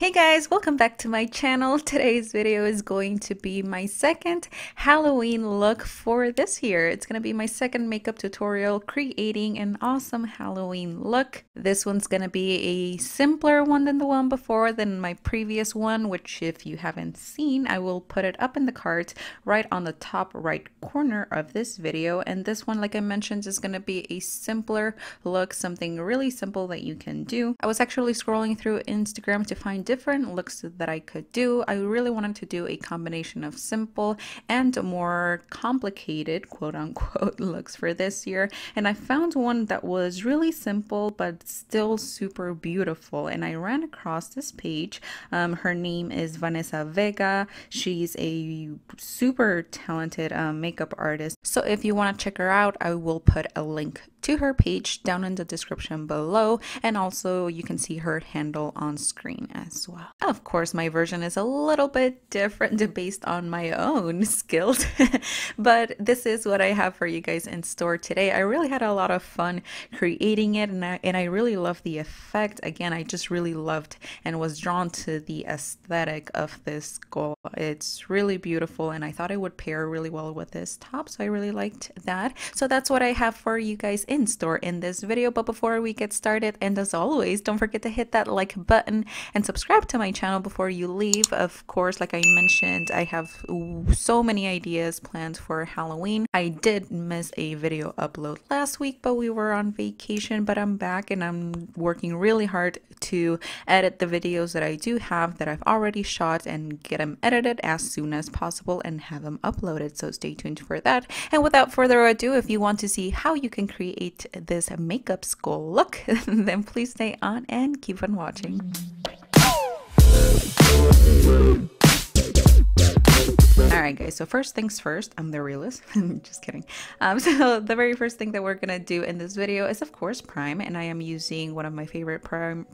Hey guys, welcome back to my channel. Today's video is going to be my second Halloween look for this year. It's going to be my second makeup tutorial creating an awesome Halloween look. This one's going to be a simpler one than the one before, than my previous one, which if you haven't seen, I will put it up in the card right on the top right corner of this video. And this one, like I mentioned, is going to be a simpler look, something really simple that you can do. I was actually scrolling through Instagram to find different looks that I could do. I really wanted to do a combination of simple and more complicated, quote unquote, looks for this year. And I found one that was really simple but still super beautiful. And I ran across this page. Her name is Vanessa Vega. She's a super talented makeup artist. So if you want to check her out, I will put a link to her page down in the description below, and also you can see her handle on screen as well. Of course, my version is a little bit different based on my own skills, but this is what I have for you guys in store today. I really had a lot of fun creating it, and I really love the effect. Again, I just really loved and was drawn to the aesthetic of this gold. It's really beautiful, and I thought it would pair really well with this top, so I really liked that. So that's what I have for you guys in store in this video. But before we get started, and as always, don't forget to hit that like button and subscribe to my channel before you leave. Of course, like I mentioned, I have so many ideas planned for Halloween. I did miss a video upload last week, but we were on vacation, but I'm back and I'm working really hard to edit the videos that I do have that I've already shot and get them edited as soon as possible and have them uploaded. So stay tuned for that. And without further ado, if you want to see how you can create this makeup skull look, then please stay on and keep on watching. Alright guys, so first things first, I'm the realist. Just kidding. So the very first thing that we're gonna do in this video is of course prime, and I am using one of my favorite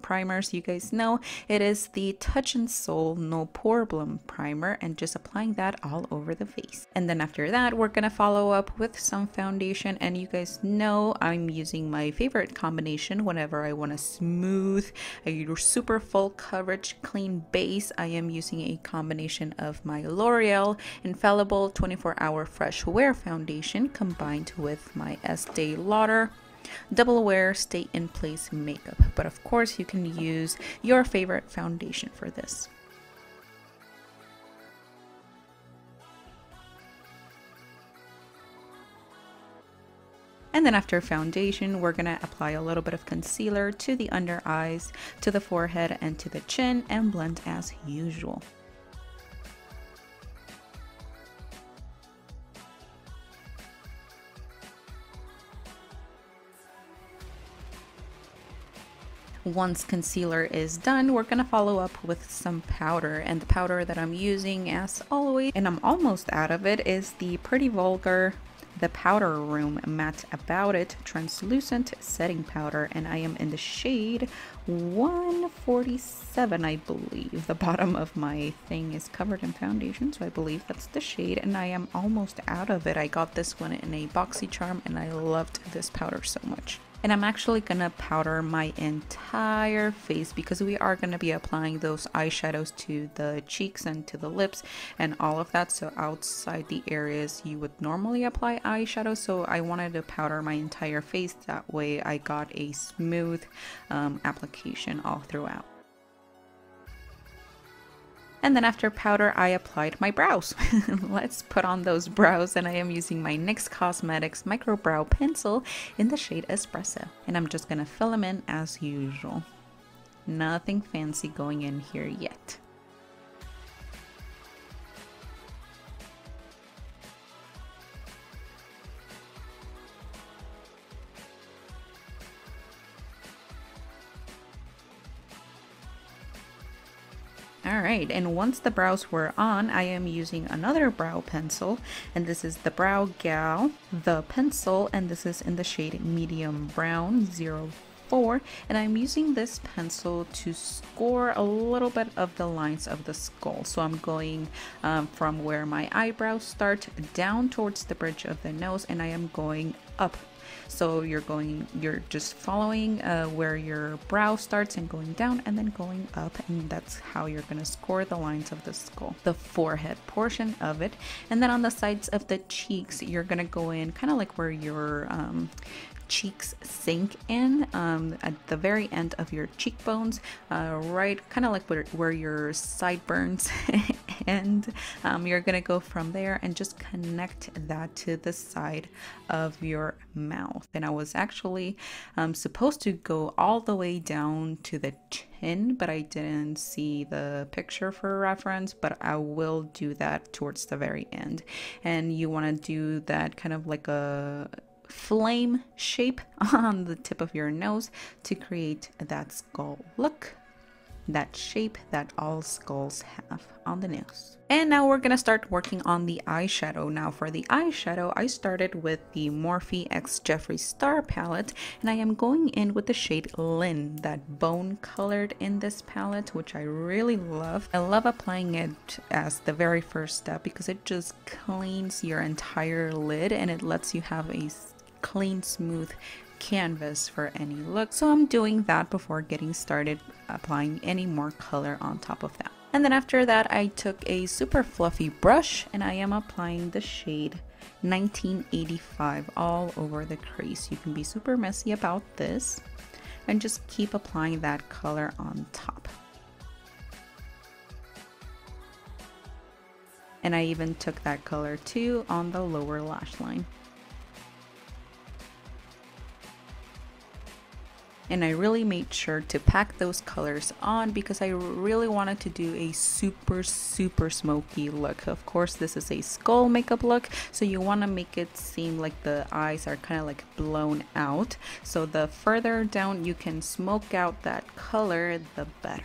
primers. You guys know it is the Touch in Sol No Problem primer, and just applying that all over the face. And then after that, we're gonna follow up with some foundation, and you guys know I'm using my favorite combination whenever I want a smooth, a super full coverage, clean base. I am using a combination of my L'Oreal Infallible 24-Hour Fresh Wear Foundation combined with my Estee Lauder Double Wear Stay in Place makeup. But of course, you can use your favorite foundation for this. And then after foundation, we're gonna apply a little bit of concealer to the under eyes, to the forehead, and to the chin, and blend as usual. Once concealer is done, we're gonna follow up with some powder, and the powder that I'm using, as always, and I'm almost out of it, is the Pretty Vulgar The Powder Room Matte About It Translucent Setting Powder, and I am in the shade 147, I believe. The bottom of my thing is covered in foundation, so I believe that's the shade, and I am almost out of it. I got this one in a BoxyCharm, and I loved this powder so much. And I'm actually gonna powder my entire face because we are gonna be applying those eyeshadows to the cheeks and to the lips and all of that. So outside the areas you would normally apply eyeshadow, so I wanted to powder my entire face. That way I got a smooth application all throughout. And then after powder, I applied my brows. Let's put on those brows, and I am using my NYX Cosmetics Micro Brow Pencil in the shade Espresso. And I'm just gonna fill them in as usual. Nothing fancy going in here yet. Alright, and once the brows were on, I am using another brow pencil, and this is the Brow Gal, the pencil, and this is in the shade Medium Brown 04, and I'm using this pencil to score a little bit of the lines of the skull. So I'm going from where my eyebrows start down towards the bridge of the nose, and I am going up So you're just following where your brow starts and going down and then going up, and that's how you're gonna score the lines of the skull, the forehead portion of it. And then on the sides of the cheeks, you're gonna go in kind of like where your cheeks sink in, at the very end of your cheekbones, right kind of like where your sideburns and you're gonna go from there and just connect that to the side of your mouth. And I was actually supposed to go all the way down to the chin, but I didn't see the picture for reference, but I will do that towards the very end. And you want to do that kind of like a flame shape on the tip of your nose to create that skull look, that shape that all skulls have on the nose. And now we're gonna start working on the eyeshadow. Now for the eyeshadow, I started with the Morphe x Jeffree Star palette, and I am going in with the shade Lynn, that bone colored in this palette, which I really love. I love applying it as the very first step because it just cleans your entire lid and it lets you have a clean, smooth canvas for any look. So I'm doing that before getting started applying any more color on top of that. And then after that, I took a super fluffy brush and I am applying the shade 1985 all over the crease. You can be super messy about this and just keep applying that color on top. And I even took that color too on the lower lash line. And I really made sure to pack those colors on because I really wanted to do a super smoky look. Of course, this is a skull makeup look, so you want to make it seem like the eyes are kind of like blown out. So the further down you can smoke out that color, the better.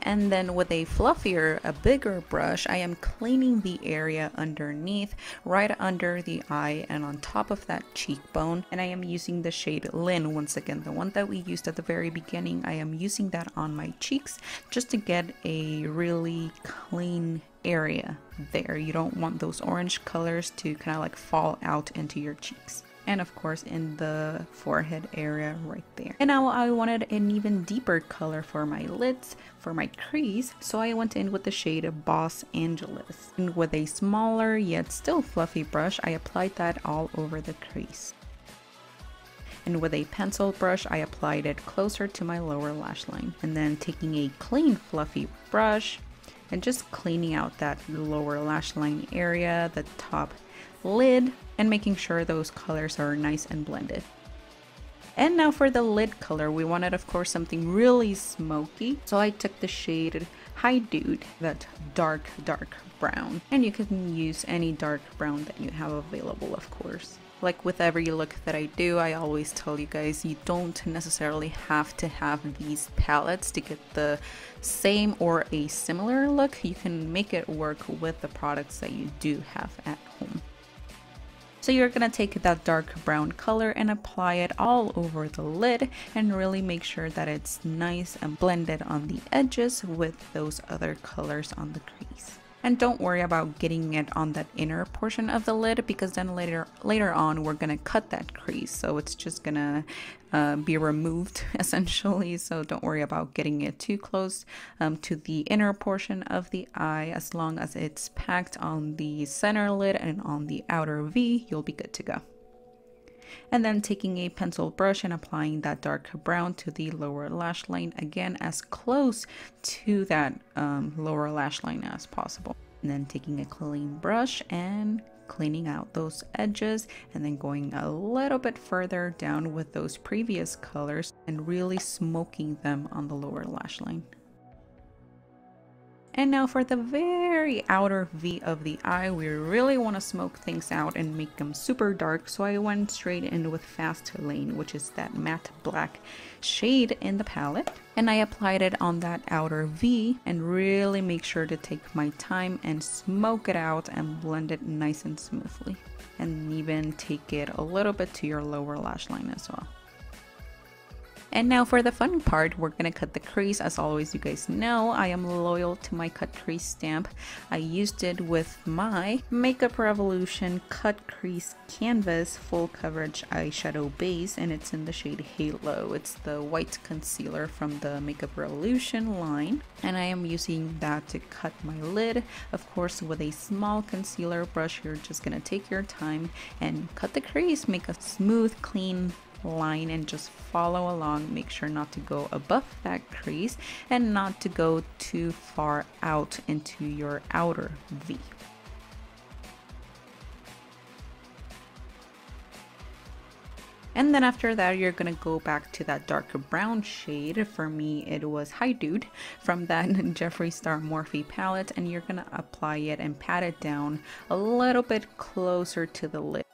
And then with a fluffier, a bigger brush, I am cleaning the area underneath, right under the eye and on top of that cheekbone. And I am using the shade Lynn once again, the one that we used at the very beginning. I am using that on my cheeks just to get a really clean area there. You don't want those orange colors to kind of like fall out into your cheeks. And of course in the forehead area right there. And now I wanted an even deeper color for my lids, for my crease, so I went in with the shade Boss Angeles. And with a smaller yet still fluffy brush, I applied that all over the crease. And with a pencil brush, I applied it closer to my lower lash line. And then taking a clean fluffy brush and just cleaning out that lower lash line area, the top lid, and making sure those colors are nice and blended. And now for the lid color, we wanted of course something really smoky, so I took the shade Hi Dude, that dark brown, and you can use any dark brown that you have available, of course. Like with every look that I do, I always tell you guys, you don't necessarily have to have these palettes to get the same or a similar look. You can make it work with the products that you do have at home. So you're gonna take that dark brown color and apply it all over the lid and really make sure that it's nice and blended on the edges with those other colors on the crease. And don't worry about getting it on that inner portion of the lid, because then later on we're gonna cut that crease, so it's just gonna be removed essentially. So don't worry about getting it too close to the inner portion of the eye. As long as it's packed on the center lid and on the outer V, you'll be good to go. And then taking a pencil brush and applying that dark brown to the lower lash line, again as close to that lower lash line as possible. And then taking a clean brush and cleaning out those edges, and then going a little bit further down with those previous colors and really smoking them on the lower lash line. And now for the very outer V of the eye, we really want to smoke things out and make them super dark. So I went straight in with Fast Lane, which is that matte black shade in the palette. And I applied it on that outer V and really make sure to take my time and smoke it out and blend it nice and smoothly. And even take it a little bit to your lower lash line as well. And now for the fun part, we're gonna cut the crease. As always, you guys know I am loyal to my cut crease stamp. I used it with my Makeup Revolution cut crease canvas full coverage eyeshadow base, and it's in the shade Halo. It's the white concealer from the Makeup Revolution line, and I am using that to cut my lid. Of course, with a small concealer brush, you're just gonna take your time and cut the crease, make a smooth, clean line, and just follow along. Make sure not to go above that crease and not to go too far out into your outer V. And then after that, you're gonna go back to that darker brown shade. For me, it was Hi Dude from that Jeffree Star Morphe palette, and you're gonna apply it and pat it down a little bit closer to the lid.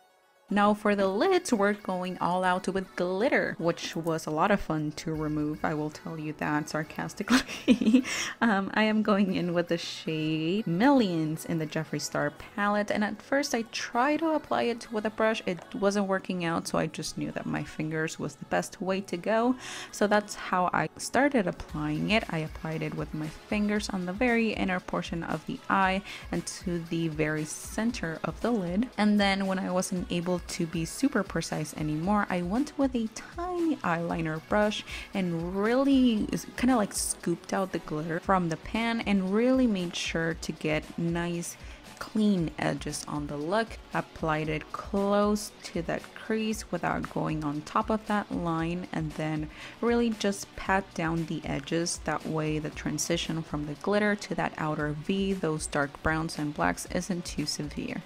Now for the lids, we're going all out with glitter, which was a lot of fun to remove. I will tell you that sarcastically. I am going in with the shade Millions in the Jeffree Star palette, and at first I tried to apply it with a brush. It wasn't working out, so I just knew that my fingers was the best way to go. So that's how I started applying it. I applied it with my fingers on the very inner portion of the eye and to the very center of the lid. And then when I wasn't able to be super precise anymore, I went with a tiny eyeliner brush and really kind of like scooped out the glitter from the pan and really made sure to get nice clean edges on the look. Applied it close to that crease without going on top of that line, and then really just pat down the edges. That way the transition from the glitter to that outer V, those dark browns and blacks, isn't too severe.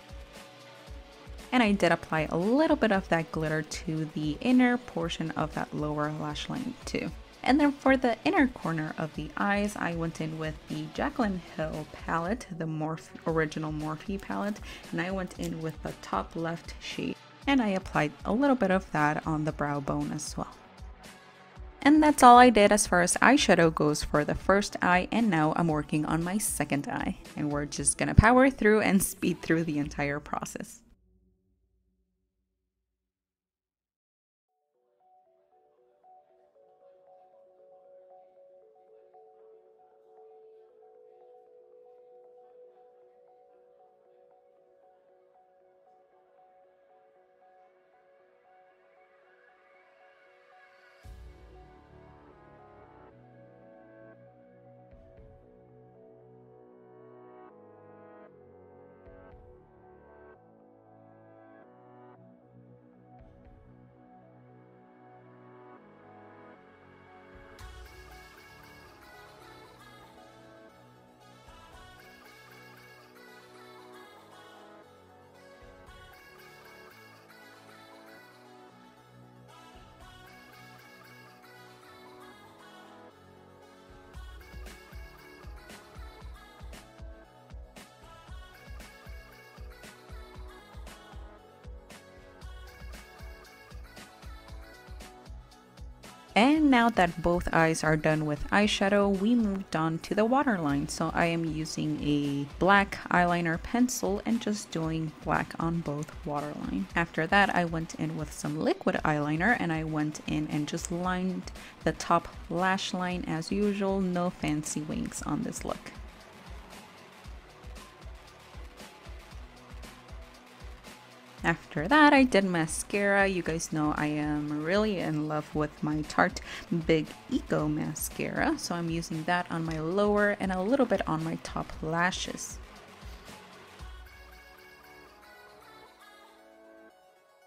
And I did apply a little bit of that glitter to the inner portion of that lower lash line too. And then for the inner corner of the eyes, I went in with the Jaclyn Hill palette, the original Morphe palette, and I went in with the top left shade. And I applied a little bit of that on the brow bone as well. And that's all I did as far as eyeshadow goes for the first eye, and now I'm working on my second eye. And we're just gonna power through and speed through the entire process. And now that both eyes are done with eyeshadow, we moved on to the waterline. So I am using a black eyeliner pencil and just doing black on both waterline. After that, I went in with some liquid eyeliner and I went in and just lined the top lash line as usual. No fancy wings on this look. After that, I did mascara. You guys know I am really in love with my Tarte Big Ego Mascara. So I'm using that on my lower and a little bit on my top lashes.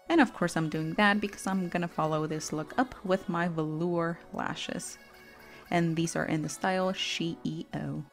And of course I'm doing that because I'm gonna follow this look up with my Velour lashes. And these are in the style CEO.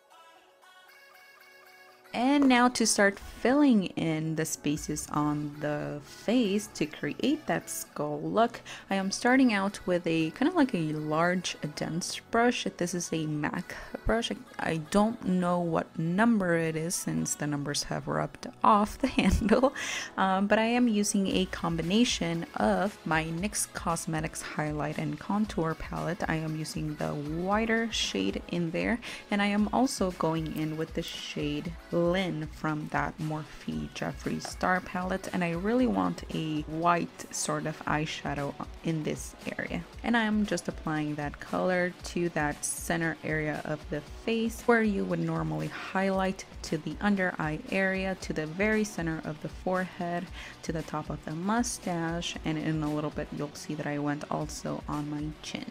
And now to start filling in the spaces on the face to create that skull look, I am starting out with a kind of like a large dense brush. This is a MAC brush. I don't know what number it is since the numbers have rubbed off the handle, but I am using a combination of my NYX Cosmetics Highlight and Contour palette. I am using the whiter shade in there, and I am also going in with the shade Lynn from that Morphe Jeffree Star palette, and I really want a white sort of eyeshadow in this area. And I'm just applying that color to that center area of the face where you would normally highlight, to the under eye area, to the very center of the forehead, to the top of the mustache, and in a little bit you'll see that I went also on my chin.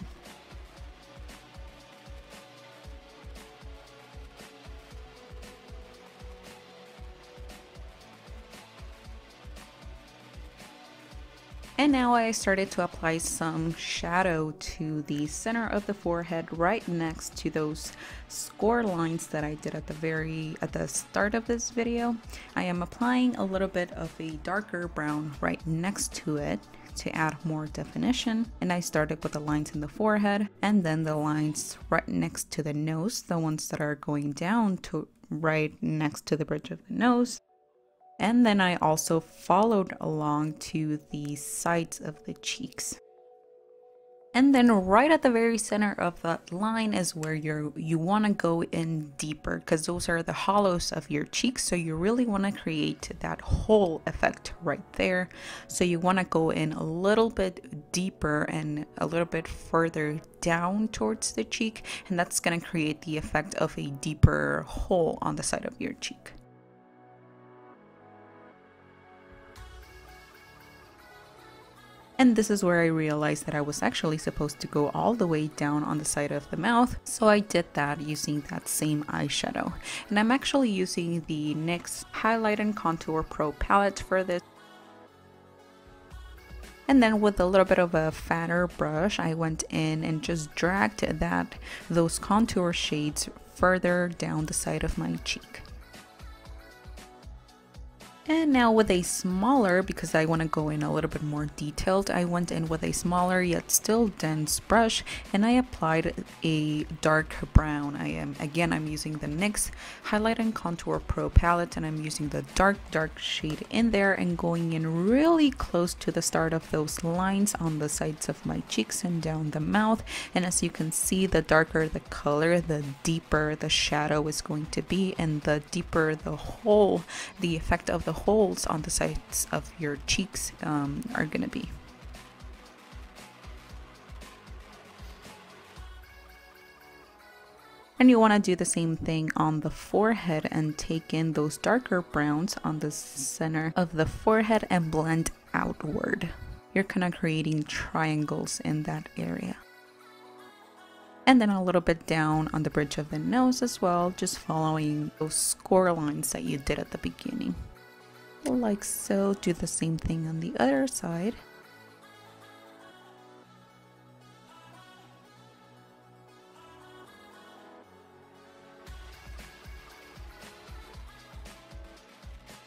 And now I started to apply some shadow to the center of the forehead, right next to those score lines that I did at the start of this video. I am applying a little bit of a darker brown right next to it to add more definition. And I started with the lines in the forehead and then the lines right next to the nose, the ones that are going down to right next to the bridge of the nose. And then I also followed along to the sides of the cheeks. And then right at the very center of that line is where you want to go in deeper, because those are the hollows of your cheeks. So you really want to create that hole effect right there. So you want to go in a little bit deeper and a little bit further down towards the cheek. And that's going to create the effect of a deeper hole on the side of your cheek. And this is where I realized that I was actually supposed to go all the way down on the side of the mouth. So I did that using that same eyeshadow. And I'm actually using the NYX Highlight and Contour Pro palette for this. And then with a little bit of a fatter brush, I went in and just dragged those contour shades further down the side of my cheek. And now with a smaller, because I want to go in a little bit more detailed, I went in with a smaller yet still dense brush and I applied a dark brown. I'm using the NYX Highlight and Contour Pro palette, and I'm using the dark shade in there and going in really close to the start of those lines on the sides of my cheeks and down the mouth. And as you can see, the darker the color, the deeper the shadow is going to be, and the deeper the hole, the effect of the holes on the sides of your cheeks are gonna be. And you want to do the same thing on the forehead and take in those darker browns on the center of the forehead and blend outward. You're kind of creating triangles in that area. And then a little bit down on the bridge of the nose as well, just following those score lines that you did at the beginning. Like so. Do the same thing on the other side.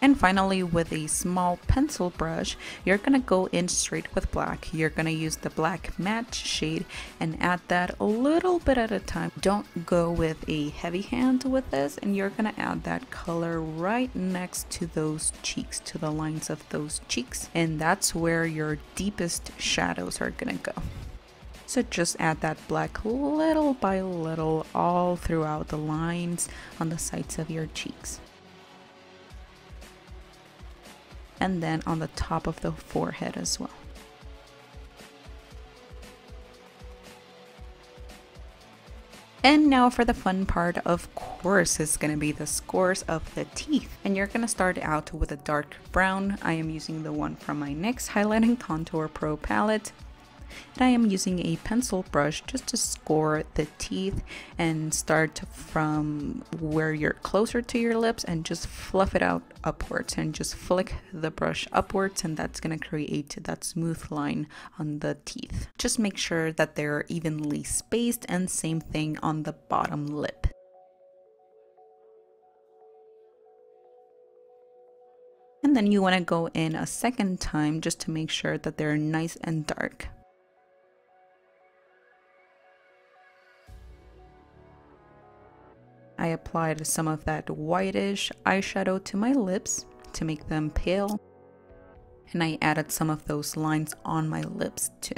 And finally, with a small pencil brush, you're gonna go in straight with black. You're gonna use the black matte shade and add that a little bit at a time. Don't go with a heavy hand with this, and you're gonna add that color right next to those cheeks, to the lines of those cheeks. And that's where your deepest shadows are gonna go. So just add that black little by little all throughout the lines on the sides of your cheeks. And then on the top of the forehead as well. And now for the fun part, of course, is going to be the scores of the teeth. And you're going to start out with a dark brown. I am using the one from my NYX Highlight and Contour Pro palette. And I am using a pencil brush just to score the teeth and start from where you're closer to your lips and just fluff it out upwards and just flick the brush upwards, and that's going to create that smooth line on the teeth. Just make sure that they're evenly spaced, and same thing on the bottom lip. And then you want to go in a second time just to make sure that they're nice and dark. I applied some of that whitish eyeshadow to my lips to make them pale, and I added some of those lines on my lips too.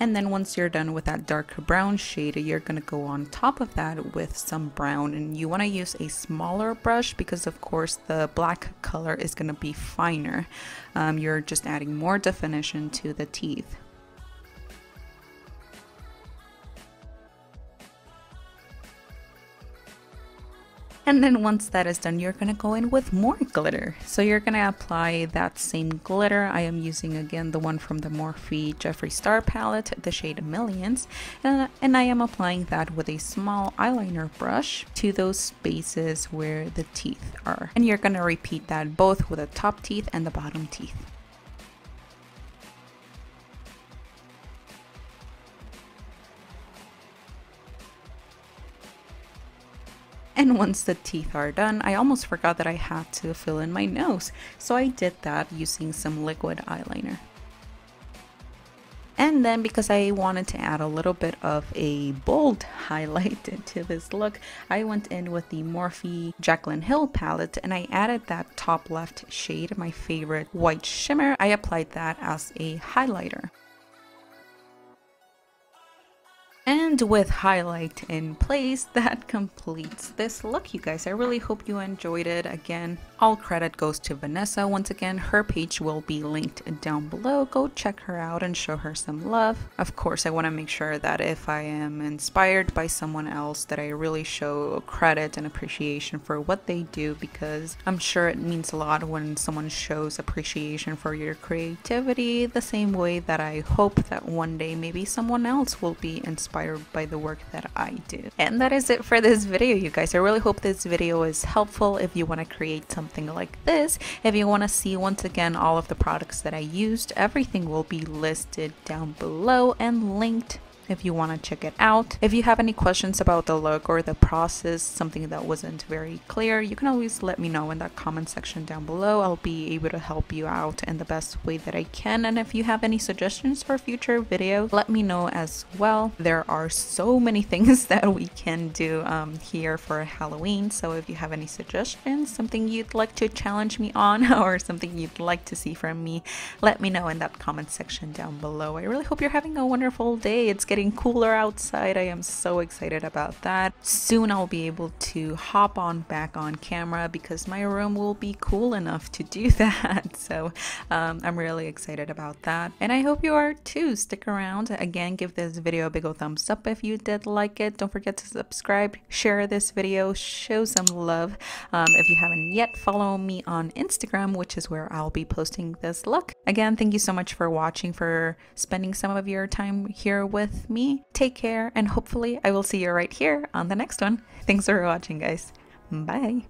And then once you're done with that dark brown shade, you're gonna go on top of that with some brown, and you wanna use a smaller brush because of course the black color is gonna be finer. You're just adding more definition to the teeth. And then once that is done, you're gonna go in with more glitter. So you're gonna apply that same glitter. I am using again the one from the Morphe Jeffree Star palette, the shade Millions. And I am applying that with a small eyeliner brush to those spaces where the teeth are. And you're gonna repeat that both with the top teeth and the bottom teeth. And once the teeth are done, I almost forgot that I had to fill in my nose. So I did that using some liquid eyeliner. And then because I wanted to add a little bit of a bold highlight into this look, I went in with the Morphe Jaclyn Hill palette and I added that top left shade, my favorite white shimmer. I applied that as a highlighter. And with highlight in place, that completes this look, you guys. I really hope you enjoyed it. Again, all credit goes to Vanessa. Once again, her page will be linked down below. Go check her out and show her some love. Of course, I want to make sure that if I am inspired by someone else, that I really show credit and appreciation for what they do, because I'm sure it means a lot when someone shows appreciation for your creativity, the same way that I hope that one day maybe someone else will be inspired by the work that I do. And that is it for this video, you guys. I really hope this video is helpful if you want to create something like this. If you want to see once again all of the products that I used, everything will be listed down below and linked if you want to check it out. If you have any questions about the look or the process, something that wasn't very clear, you can always let me know in that comment section down below. I'll be able to help you out in the best way that I can. And if you have any suggestions for future videos, let me know as well. There are so many things that we can do here for Halloween. So if you have any suggestions, something you'd like to challenge me on, or something you'd like to see from me, let me know in that comment section down below. I really hope you're having a wonderful day. It's getting cooler outside. I am so excited about that. Soon I'll be able to hop on back on camera because my room will be cool enough to do that. So I'm really excited about that, and I hope you are too. Stick around. Again, give this video a big ol' thumbs up if you did like it. Don't forget to subscribe, share this video, show some love. If you haven't yet, follow me on Instagram, which is where I'll be posting this look. Again, thank you so much for watching, for spending some of your time here with me. Take care, and hopefully I will see you right here on the next one. Thanks for watching, guys. Bye.